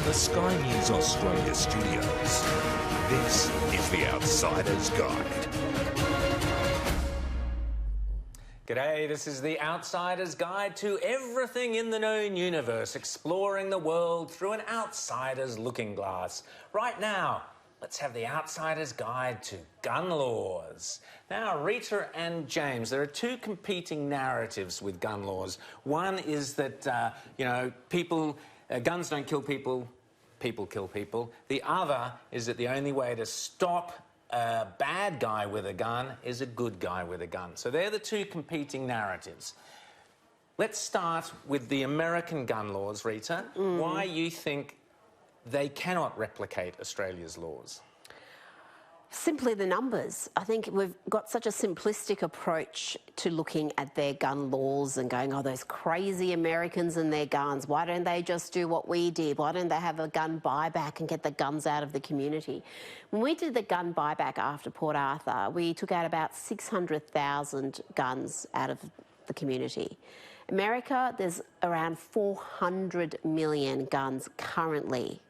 the Sky News Australia studios. This is The Outsider's Guide. G'day, this is The Outsider's Guide to everything in the known universe, exploring the world through an outsider's looking glass. Right now, let's have The Outsider's Guide to gun laws. Now, Rita and James, there are two competing narratives with gun laws. One is that, guns don't kill people, people kill people. The other is that the only way to stop a bad guy with a gun is a good guy with a gun. So they're the two competing narratives. Let's start with the American gun laws, Rita. Why you think they cannot replicate Australia's laws? Simply the numbers. I think we've got such a simplistic approach to looking at their gun laws and going, oh, those crazy Americans and their guns, why don't they just do what we did? Why don't they have a gun buyback and get the guns out of the community? When we did the gun buyback after Port Arthur, we took out about 600,000 guns out of the community. America, there's around 400 million guns currently.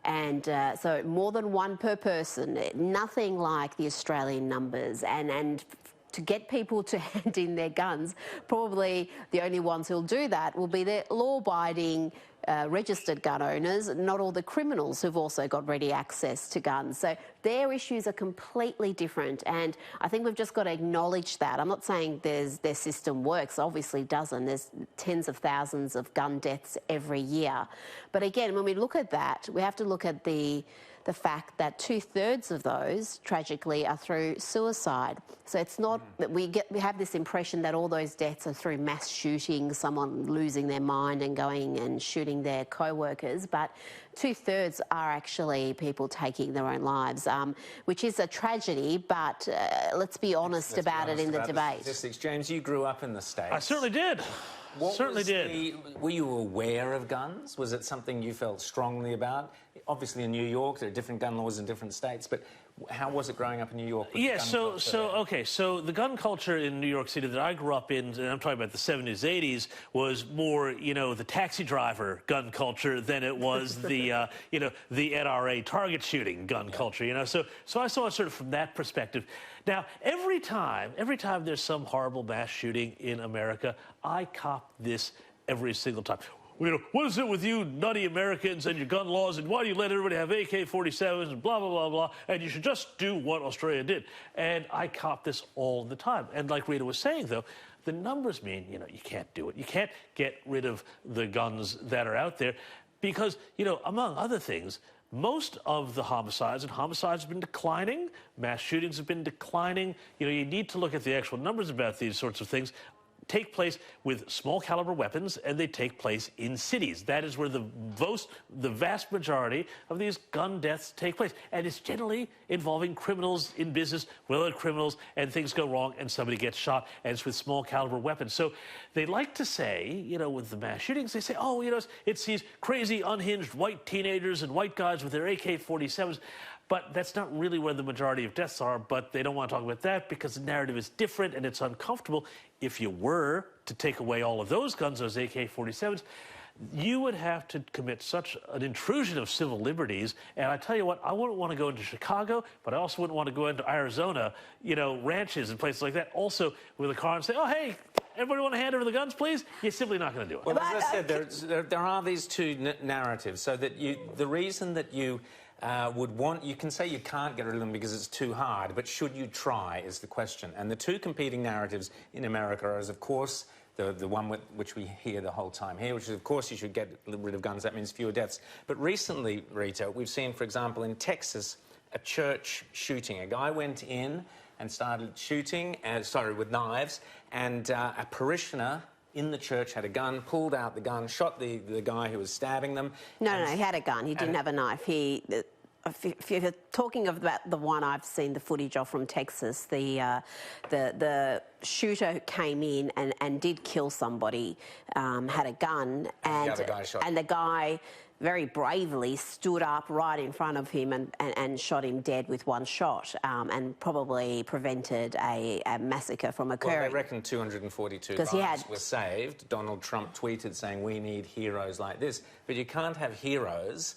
So more than one per person, nothing like the Australian numbers. And to get people to hand in their guns, probably the only ones who'll do that will be the law-abiding registered gun owners, not all the criminals who've also got ready access to guns. So their issues are completely different, and I think we've just got to acknowledge that. I'm not saying their system works, obviously doesn't. There's tens of thousands of gun deaths every year. But again, when we look at that, we have to look at the fact that 2/3 of those, tragically, are through suicide. So it's not that we have this impression that all those deaths are through mass shooting, someone losing their mind and going and shooting their co-workers, but 2/3 are actually people taking their own lives, which is a tragedy, but let's be honest about it in the debate. Statistics. James, you grew up in the States. I certainly did. Were you aware of guns? Was it something you felt strongly about? Obviously in New York, there are different gun laws in different states, but how was it growing up in New York? Yeah, so the gun culture in New York City that I grew up in, and I'm talking about the 70s, 80s, was more, the taxi driver gun culture than it was the, the NRA target shooting gun culture, So I saw it sort of from that perspective. Now, every time there's some horrible mass shooting in America, I cop this every single time. What is it with you nutty Americans and your gun laws, and why do you let everybody have AK-47s and blah, blah, blah, blah, and you should just do what Australia did. And I cop this all the time. And like Rita was saying, though, the numbers mean, you can't do it. You can't get rid of the guns that are out there because, among other things, most of the homicides have been declining. Mass shootings have been declining. You need to look at the actual numbers about these sorts of things. Take place with small caliber weapons, and they take place in cities. That is where the vast majority of these gun deaths take place. And it's generally involving criminals in business, well-known criminals, and things go wrong and somebody gets shot, and it's with small caliber weapons. So they like to say, with the mass shootings, they say, oh, it's these crazy, unhinged white teenagers and white guys with their AK-47s. But that's not really where the majority of deaths are, but they don't want to talk about that because the narrative is different and it's uncomfortable. If you were to take away all of those guns, those AK-47s, you would have to commit such an intrusion of civil liberties. And I tell you what, I wouldn't want to go into Chicago, but I also wouldn't want to go into Arizona, ranches and places like that, also with a car and say, oh, hey, everybody want to hand over the guns, please? You're simply not going to do it. Well, as I said, there are these two narratives, so that the reason that you you can say you can't get rid of them because it's too hard, but should you try is the question. And the two competing narratives in America are, of course, the one which we hear the whole time here, which is, of course, you should get rid of guns. That means fewer deaths. But recently, Rita, we've seen, for example, in Texas, a church shooting. A guy went in and started shooting, with knives, and a parishioner in the church had a gun, pulled out the gun, shot the guy who was stabbing them. No, he had a gun. He didn't have a knife. if you're talking about the one I've seen the footage of from Texas, the shooter who came in and did kill somebody, had a gun, and the guy shot. And the guy very bravely stood up right in front of him and shot him dead with one shot, and probably prevented a massacre from occurring. Well, they reckon 242 lives were saved. Donald Trump tweeted saying, "We need heroes like this." But you can't have heroes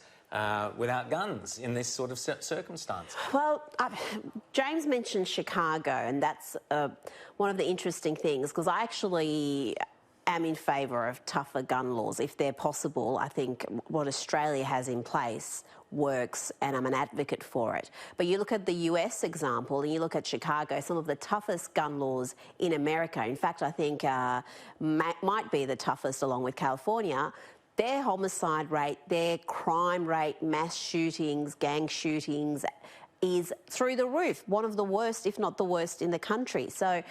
without guns in this sort of circumstance. Well, James mentioned Chicago, and that's one of the interesting things, because I actually am in favour of tougher gun laws if they're possible. I think what Australia has in place works, and I'm an advocate for it. But you look at the US example and you look at Chicago, some of the toughest gun laws in America, in fact I think might be the toughest along with California. Their homicide rate, their crime rate, mass shootings, gang shootings is through the roof, one of the worst, if not the worst, in the country. So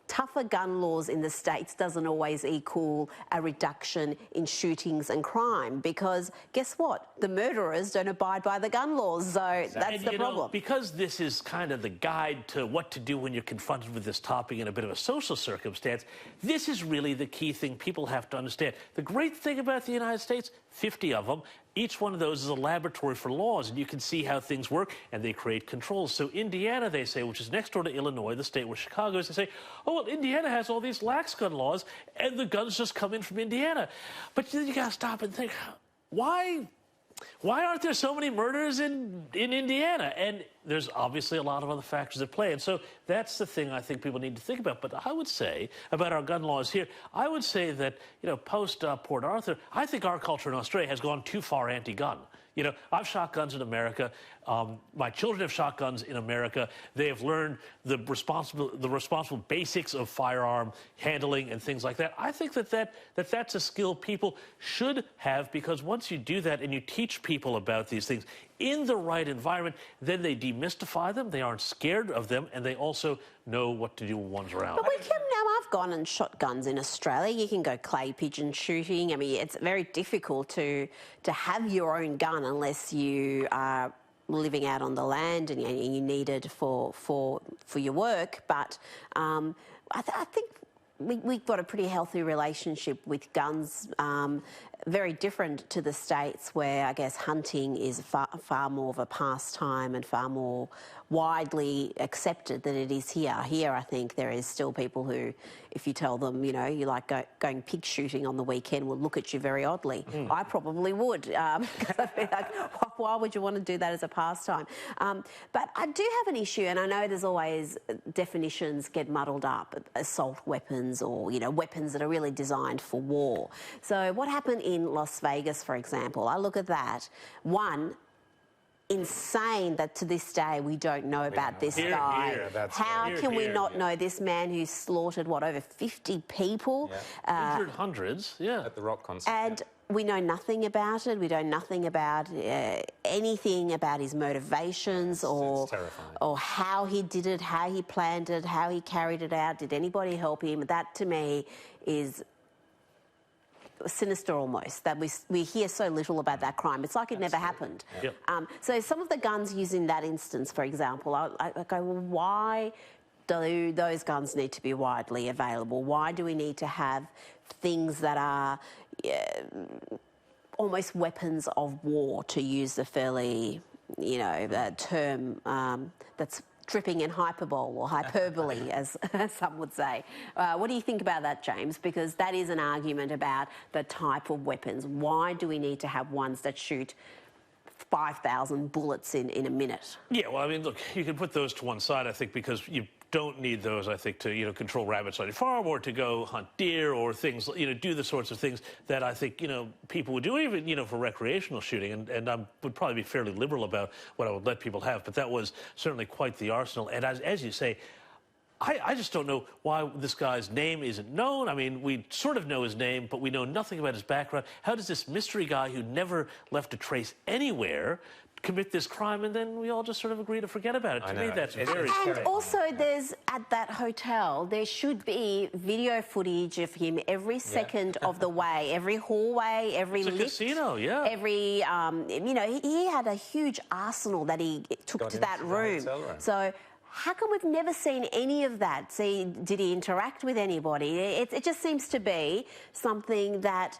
tougher gun laws in the States doesn't always equal a reduction in shootings and crime, because guess what? The murderers don't abide by the gun laws, so that's the problem. Because this is kind of the guide to what to do when you're confronted with this topic in a bit of a social circumstance, this is really the key thing people have to understand. The great thing about the United States, 50 of them, each one of those is a laboratory for laws, and you can see how things work, and they create controls. So Indiana, they say, which is next door to Illinois, the state where Chicago is, they say, oh, well, Indiana has all these lax gun laws, and the guns just come in from Indiana. But then you got to stop and think, why aren't there so many murders in Indiana? And there's obviously a lot of other factors at play. And so that's the thing I think people need to think about. But I would say about our gun laws here, I would say that, post Port Arthur, I think our culture in Australia has gone too far anti-gun. I've shot guns in America. My children have shot guns in America. They have learned the responsible basics of firearm handling and things like that. I think that's a skill people should have, because once you do that and you teach people about these things in the right environment, then they demystify them, they aren't scared of them, and they also know what to do when one's around. But we can now, I've gone and shot guns in Australia. You can go clay pigeon shooting. I mean, it's very difficult to have your own gun unless you are living out on the land and you need it for your work. But I think we've got a pretty healthy relationship with guns, very different to the States, where I guess hunting is far more of a pastime and far more widely accepted than it is here. Here, I think there is still people who, if you tell them, you like going pig shooting on the weekend, will look at you very oddly. I probably would, because I'd be like, why would you want to do that as a pastime? But I do have an issue, and I know there's always definitions get muddled up, assault weapons or, weapons that are really designed for war. So what happened in Las Vegas, for example, I look at that. One, insane that to this day we don't know about this guy. How can we not know this man who slaughtered, over 50 people? Injured hundreds, at the rock concert. And we know nothing about it. We know nothing about anything about his motivations or how he did it, how he planned it, how he carried it out. Did anybody help him? That, to me, is sinister almost, that we hear so little about that crime. It's like it never happened. So some of the guns used in that instance, for example, I go, well, why do those guns need to be widely available? Why do we need to have things that are almost weapons of war, to use the fairly, term that's dripping in hyperbole or hyperbole, as some would say. What do you think about that, James? Because that is an argument about the type of weapons. Why do we need to have ones that shoot 5,000 bullets in a minute? Yeah, well, I mean, look, you can put those to one side, I think, because you don't need those, I think, to, control rabbits on your farm or to go hunt deer or things, do the sorts of things that I think, people would do, even, for recreational shooting. And I would probably be fairly liberal about what I would let people have. But that was certainly quite the arsenal. And as you say, I just don't know why this guy's name isn't known. I mean, we sort of know his name, but we know nothing about his background. How does this mystery guy who never left a trace anywhere commit this crime, and then we all just sort of agree to forget about it. To me, that's very And scary. also, there's at that hotel, there should be video footage of him every second of the way, every hallway, every lift. It's a casino, yeah. Every, you know, he had a huge arsenal that he took to that room. So how come we've never seen any of that? See, did he interact with anybody? It just seems to be something that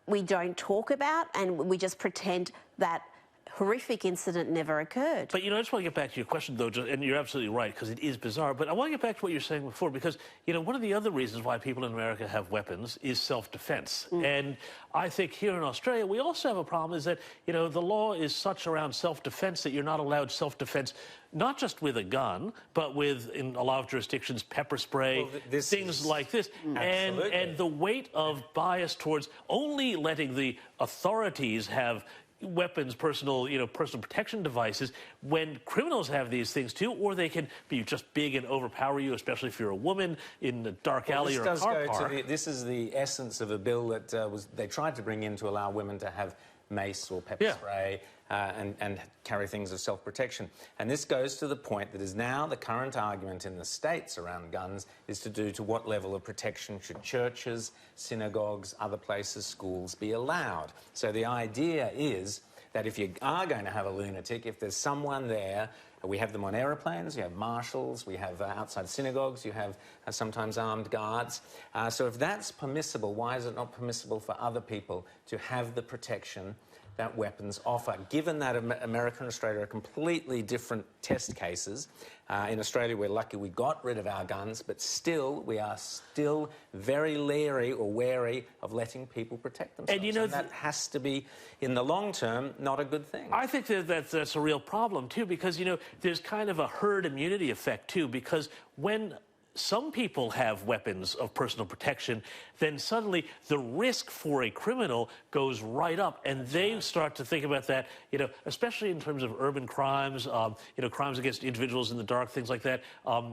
we don't talk about, and we just pretend that horrific incident never occurred. But, you know, I just want to get back to your question, though, and you're absolutely right, because it is bizarre. But I want to get back to what you were saying before, because, you know, one of the other reasons why people in America have weapons is self-defense. And I think here in Australia, we also have a problem is that, you know, the law is such around self-defense that you're not allowed self-defense, not just with a gun, but with, in a lot of jurisdictions, pepper spray, things like this. And the weight of bias towards only letting the authorities have weapons, personal protection devices, when criminals have these things too, or they can be just big and overpower you, especially if you're a woman in a dark alley or a car park. This is the essence of a bill that they tried to bring in to allow women to have mace or pepper spray and carry things of self-protection. And this goes to the point that is now the current argument in the states around guns is to do to what level of protection should churches, synagogues, other places, schools be allowed. So the idea is that if you are going to have a lunatic, if there's someone there, we have them on aeroplanes, you have marshals, we have outside synagogues, you have sometimes armed guards. So if that's permissible, why is it not permissible for other people to have the protection that weapons offer? Given that America and Australia are completely different test cases, in Australia we're lucky we got rid of our guns, but still, we are still very leery or wary of letting people protect themselves. And, you know, that has to be, in the long term, not a good thing. I think that's a real problem, too, because, you know, there's kind of a herd immunity effect, too, because when some people have weapons of personal protection, then suddenly the risk for a criminal goes right up, and they start to think about that, you know, especially in terms of urban crimes, you know, crimes against individuals in the dark, things like that,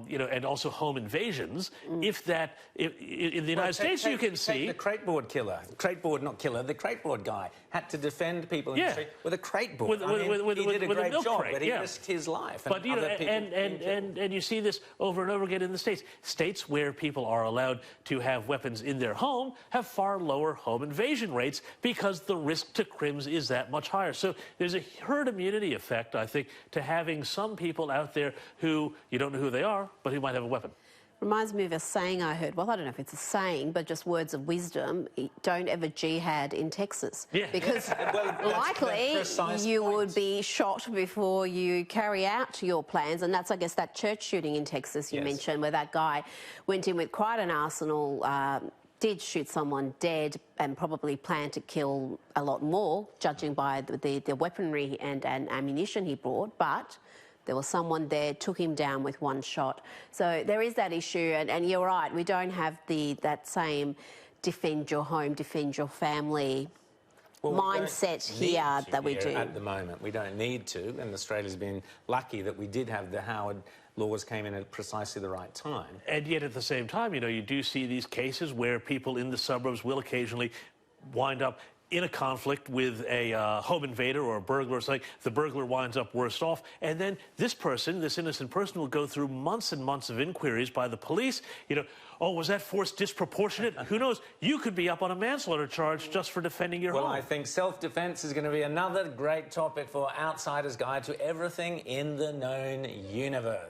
you know, and also home invasions. If in the United States you can see... the crateboard killer, the crateboard guy had to defend people in the street with a crateboard. He did a great job, but he risked his life. But, you know, and you see this over and over again in the States. States where people are allowed to have weapons in their home have far lower home invasion rates because the risk to crims is that much higher. So there's a herd immunity effect, I think, to having some people out there who you don't know who they are, but who might have a weapon. Reminds me of a saying I heard. Well, I don't know if it's a saying, but just words of wisdom. Don't ever jihad in Texas. Because likely you would be shot before you carry out your plans. And that's, I guess, that church shooting in Texas you mentioned, where that guy went in with quite an arsenal, did shoot someone dead and probably planned to kill a lot more, judging by the weaponry and ammunition he brought. But there was someone there, took him down with one shot. So there is that issue, and you're right, we don't have that same defend your home, defend your family mindset here that we do. At the moment, we don't need to, and Australia's been lucky that we did have the Howard laws came in at precisely the right time. And yet at the same time, you know, you do see these cases where people in the suburbs will occasionally wind up in a conflict with a home invader or a burglar or something. The burglar winds up worse off. And then this person, this innocent person, will go through months and months of inquiries by the police. You know, oh, was that force disproportionate? Who knows? You could be up on a manslaughter charge just for defending your home. Well, I think self-defense is going to be another great topic for Outsider's Guide to Everything in the Known Universe.